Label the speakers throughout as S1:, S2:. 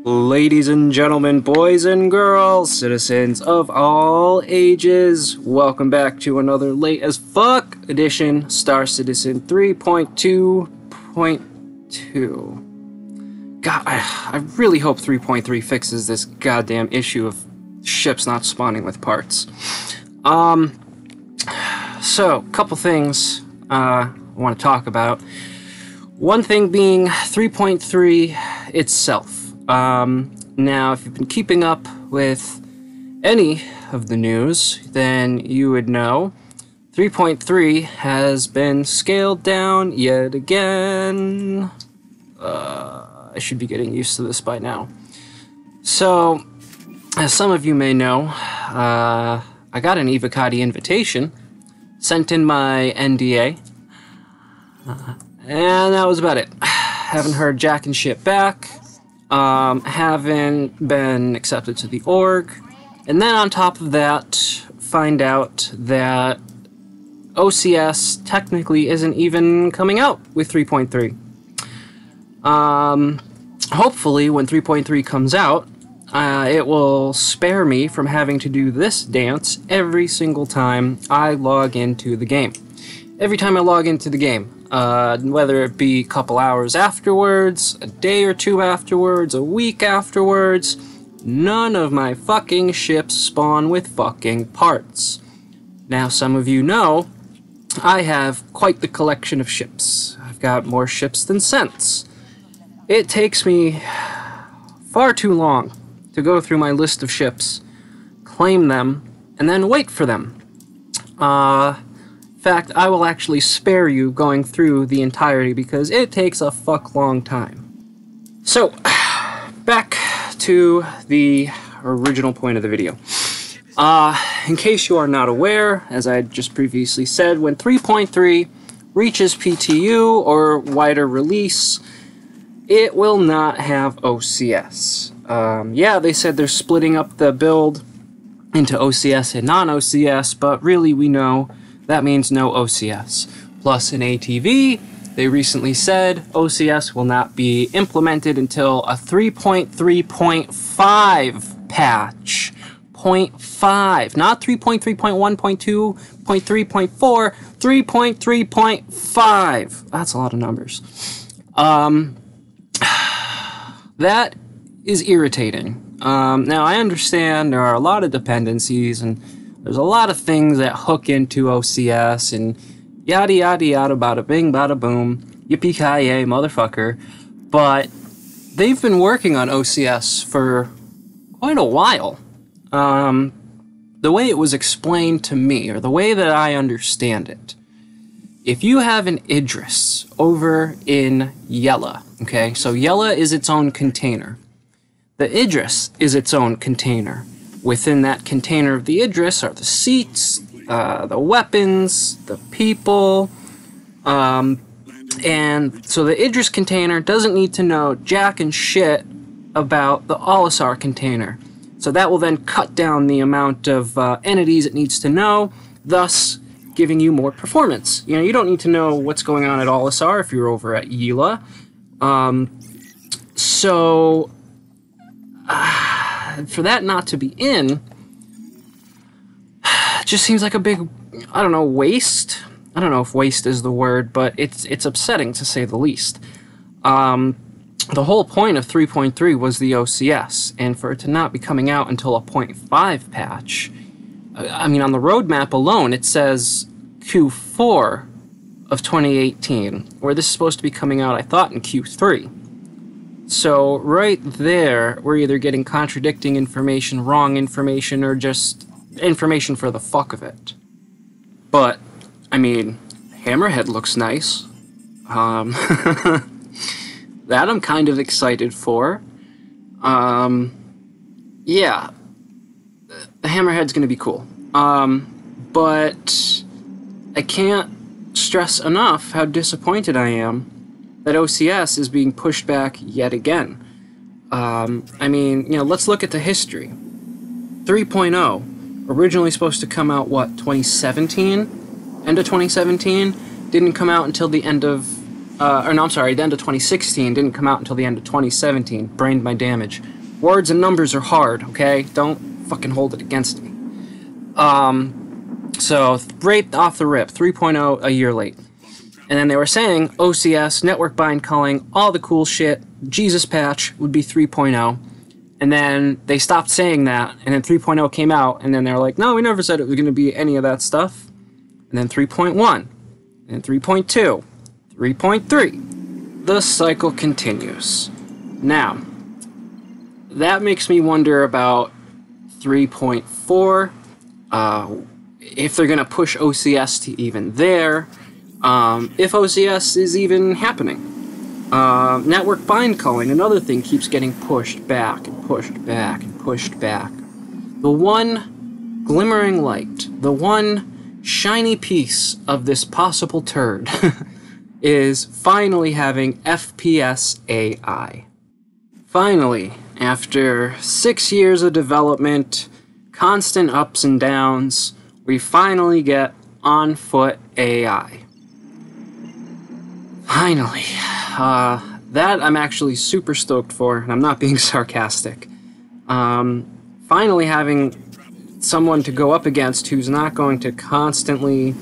S1: Ladies and gentlemen, boys and girls, citizens of all ages, welcome back to another late as fuck edition Star Citizen 3.2.2. God, I really hope 3.3 fixes this goddamn issue of ships not spawning with parts. So, couple things I want to talk about. One thing being 3.3 itself. Now, if you've been keeping up with any of the news, then you would know 3.3 has been scaled down yet again. I should be getting used to this by now. So, as some of you may know, I got an Evocati invitation, sent in my NDA, and that was about it. Haven't heard jack and shit back. Haven't been accepted to the org, and then on top of that, find out that OCS technically isn't even coming out with 3.3. Hopefully, when 3.3 comes out, it will spare me from having to do this dance every single time I log into the game. Every time I log into the game. Whether it be a couple hours afterwards, a day or two afterwards, a week afterwards, none of my fucking ships spawn with fucking parts. Now, some of you know, I have quite the collection of ships. I've got more ships than sense. It takes me far too long to go through my list of ships, claim them, and then wait for them. In fact, I will actually spare you going through the entirety because it takes a fuck long time. So, back to the original point of the video. In case you are not aware, as I just previously said, when 3.3 reaches PTU or wider release, it will not have OCS. Yeah, they said they're splitting up the build into OCS and non-OCS, but really we know that means no OCS. Plus, in ATV, they recently said OCS will not be implemented until a 3.3.5 patch. 0.5, not 3.3.1, 0.2, 0.3.4, 3.3.5. That's a lot of numbers. That is irritating. Now, I understand there are a lot of dependencies and there's a lot of things that hook into OCS and yada yada yada bada bing bada boom, yippee-ki-yay, motherfucker. But they've been working on OCS for quite a while. The way it was explained to me, or the way that I understand it, if you have an Idris over in Yella, okay, so Yella is its own container. The Idris is its own container. Within that container of the Idris are the seats, the weapons, the people, and so the Idris container doesn't need to know jack and shit about the Olisar container. So that will then cut down the amount of entities it needs to know, thus giving you more performance. You know, you don't need to know what's going on at Olisar if you're over at Yella. For that not to be in, just seems like a big, I don't know, waste? I don't know if waste is the word, but it's upsetting to say the least. The whole point of 3.3 was the OCS, and for it to not be coming out until a 0.5 patch, I mean, on the roadmap alone, it says Q4 of 2018, where this is supposed to be coming out, I thought, in Q3. So, right there, we're either getting contradicting information, wrong information, or just information for the fuck of it. But, I mean, Hammerhead looks nice. That I'm kind of excited for. Yeah. The Hammerhead's gonna be cool. But I can't stress enough how disappointed I am that OCS is being pushed back yet again. I mean, you know, let's look at the history. 3.0, originally supposed to come out, what, 2017? End of 2017? Didn't come out until the end of or no, I'm sorry, the end of 2016, didn't come out until the end of 2017. Brained my damage. Words and numbers are hard, okay? Don't fucking hold it against me. So, right off the rip, 3.0 a year late. And then they were saying OCS, network bind culling, all the cool shit, Jesus patch would be 3.0. And then they stopped saying that, and then 3.0 came out, and then they were like, no, we never said it was going to be any of that stuff. And then 3.1, and 3.2, 3.3. The cycle continues. Now, that makes me wonder about 3.4, if they're going to push OCS to even there, if OCS is even happening. Network bind culling, another thing, keeps getting pushed back and pushed back and pushed back. The one glimmering light, the one shiny piece of this possible turd is finally having FPS AI. Finally, after 6 years of development, constant ups and downs, we finally get on-foot AI. Finally. That I'm actually super stoked for, and I'm not being sarcastic. Finally having someone to go up against who's not going to constantly,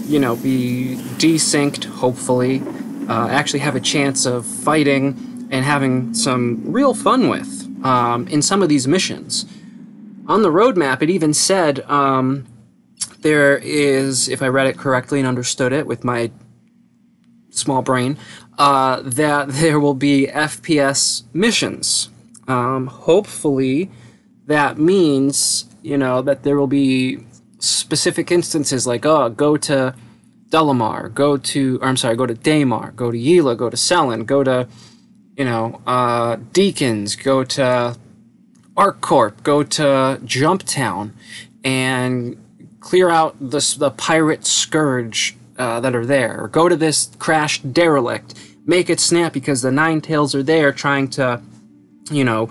S1: you know, be desynced, hopefully, actually have a chance of fighting and having some real fun with in some of these missions. On the roadmap, it even said there is, if I read it correctly and understood it with my small brain, that there will be FPS missions. Hopefully that means, you know, that there will be specific instances like, oh, go to Delamar, go to Daymar, go to Yila, go to Selen, go to, you know, Deacons, go to ArcCorp, go to Jumptown, and clear out the pirate scourge that are there, or go to this crashed derelict, make it snap because the Ninetales are there trying to, you know,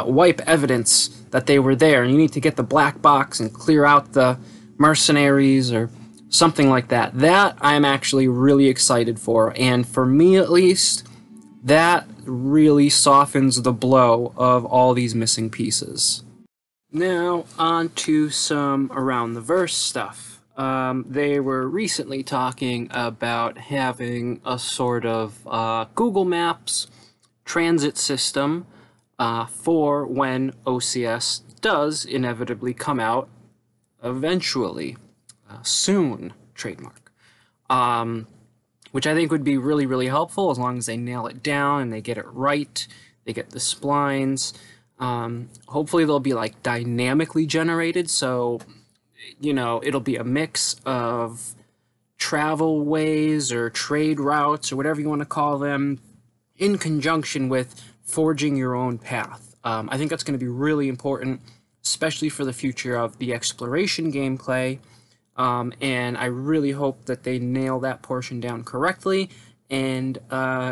S1: wipe evidence that they were there, and you need to get the black box and clear out the mercenaries or something like that. That I'm actually really excited for, and for me at least, that really softens the blow of all these missing pieces. Now, on to some around the verse stuff. They were recently talking about having a sort of Google Maps transit system for when OCS does inevitably come out eventually, soon, trademark, which I think would be really, really helpful as long as they nail it down and they get it right, they get the splines. Hopefully they'll be like dynamically generated, so you know, it'll be a mix of travel ways or trade routes or whatever you want to call them in conjunction with forging your own path. I think that's going to be really important, especially for the future of the exploration gameplay, and I really hope that they nail that portion down correctly, and,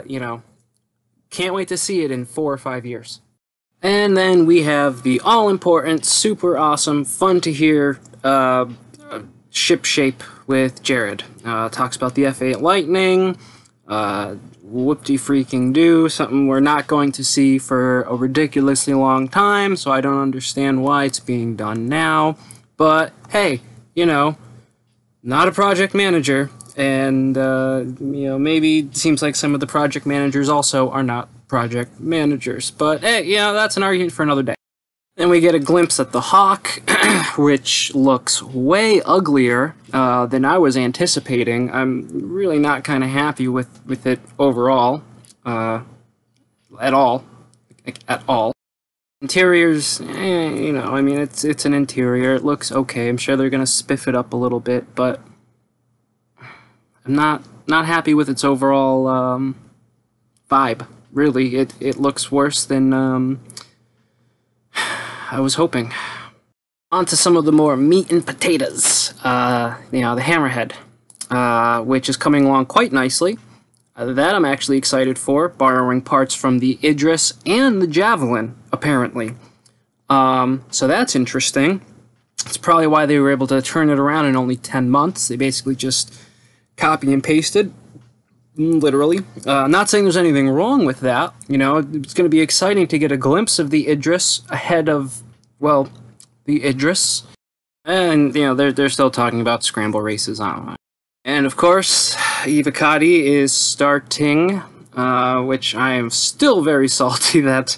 S1: you know, can't wait to see it in 4 or 5 years. And then we have the all-important, super awesome, fun to hear ship shape with Jared. Talks about the F8 Lightning, whoop-de-freaking-do, something we're not going to see for a ridiculously long time, so I don't understand why it's being done now. But, hey, you know, not a project manager, and, you know, maybe it seems like some of the project managers also are not project managers. But, hey, you know, that's an argument for another day. Then we get a glimpse at the Hawk, which looks way uglier than I was anticipating. I'm really not kind of happy with it overall, at all. Interiors, you know, I mean, it's an interior. It looks okay. I'm sure they're going to spiff it up a little bit, but I'm not happy with its overall vibe. Really, it looks worse than I was hoping. On to some of the more meat and potatoes. You know, the Hammerhead, which is coming along quite nicely. That I'm actually excited for, borrowing parts from the Idris and the Javelin, apparently. So that's interesting. It's probably why they were able to turn it around in only 10 months. They basically just copy and pasted literally. Not saying there's anything wrong with that. You know, it's going to be exciting to get a glimpse of the Idris ahead of, well, the Idris. And, you know, they're still talking about scramble races. I don't know. And, of course, Evocati is starting, which I am still very salty that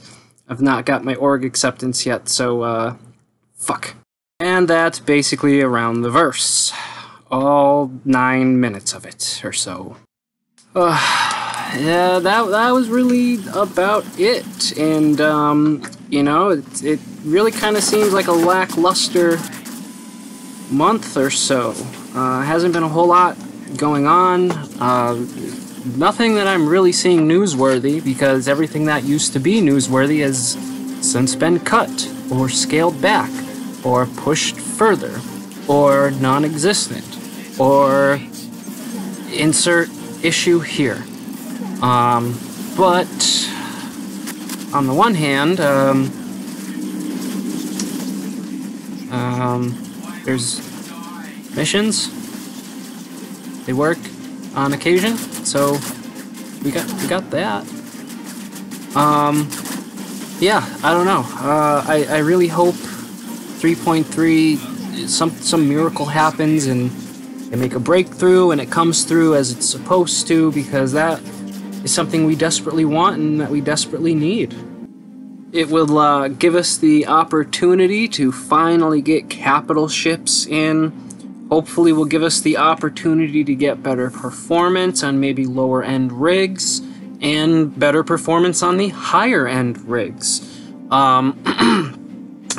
S1: I've not got my org acceptance yet, so, fuck. And that's basically around the verse. All 9 minutes of it, or so. Yeah, that was really about it. And, you know, it really kind of seems like a lackluster month or so. Hasn't been a whole lot going on. Nothing that I'm really seeing newsworthy, because everything that used to be newsworthy has since been cut, or scaled back, or pushed further, or non-existent, or insert issue here. But on the one hand, there's missions. They work on occasion, so we got that. Yeah, I don't know. I really hope 3.3 some miracle happens and they make a breakthrough and it comes through as it's supposed to, because that is something we desperately want and that we desperately need. It will give us the opportunity to finally get capital ships in. Hopefully will give us the opportunity to get better performance on maybe lower end rigs and better performance on the higher end rigs. I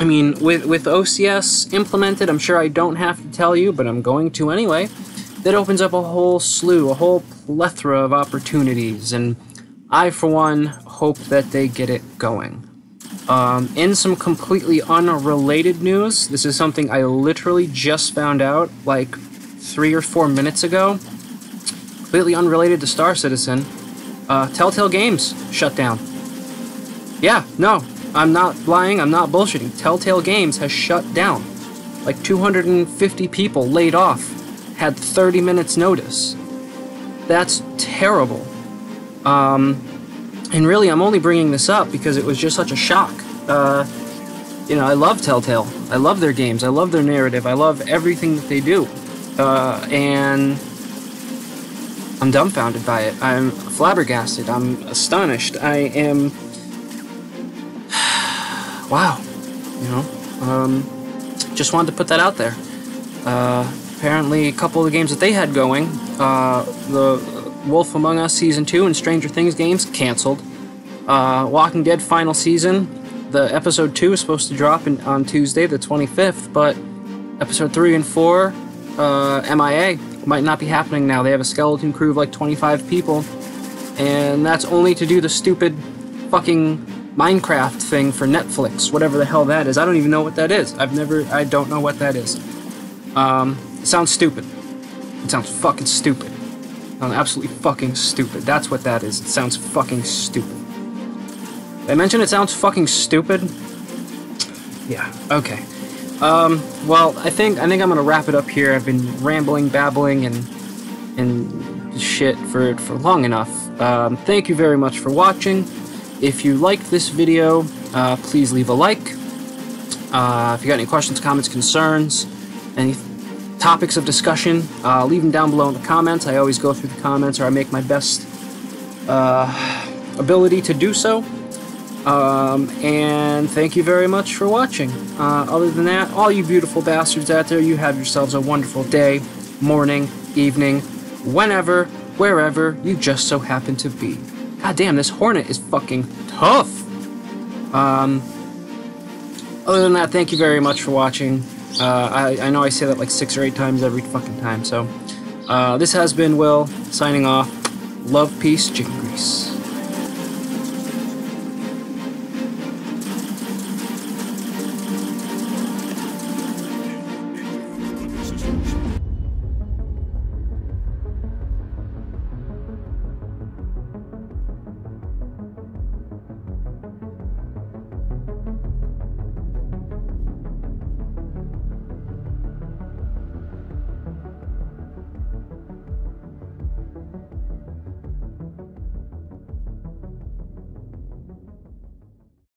S1: mean, with OCS implemented, I'm sure I don't have to tell you, but I'm going to anyway, that opens up a whole slew, a whole plethora of opportunities, and I, for one, hope that they get it going. In some completely unrelated news, this is something I literally just found out, like 3 or 4 minutes ago, completely unrelated to Star Citizen. Telltale Games shut down. Yeah, no. I'm not lying, I'm not bullshitting. Telltale Games has shut down. Like 250 people laid off, had 30 minutes notice. That's terrible. And really, I'm only bringing this up because it was just such a shock. You know, I love Telltale. I love their games. I love their narrative. I love everything that they do. And I'm dumbfounded by it. I'm flabbergasted. I'm astonished. I am... Wow, you know, just wanted to put that out there. Apparently, a couple of the games that they had going, the Wolf Among Us Season 2 and Stranger Things games, canceled. Walking Dead Final Season, the Episode 2 is supposed to drop on Tuesday, the 25th, but Episode 3 and 4, MIA, might not be happening now. They have a skeleton crew of like 25 people, and that's only to do the stupid fucking Minecraft thing for Netflix, whatever the hell that is. I don't even know what that is. I don't know what that is. It sounds stupid. It sounds fucking stupid. It sounds absolutely fucking stupid. That's what that is. It sounds fucking stupid. Did I mention it sounds fucking stupid? Yeah, okay. Well, I think I'm gonna wrap it up here. I've been rambling, babbling, and shit for long enough. Thank you very much for watching. If you liked this video, please leave a like. If you got any questions, comments, concerns, any topics of discussion, leave them down below in the comments. I always go through the comments, or I make my best ability to do so. And thank you very much for watching. Other than that, all you beautiful bastards out there, you have yourselves a wonderful day, morning, evening, whenever, wherever you just so happen to be. God damn, this Hornet is fucking tough. Other than that, thank you very much for watching. I know I say that like 6 or 8 times every fucking time, so this has been Will, signing off. Love, peace, chicken grease.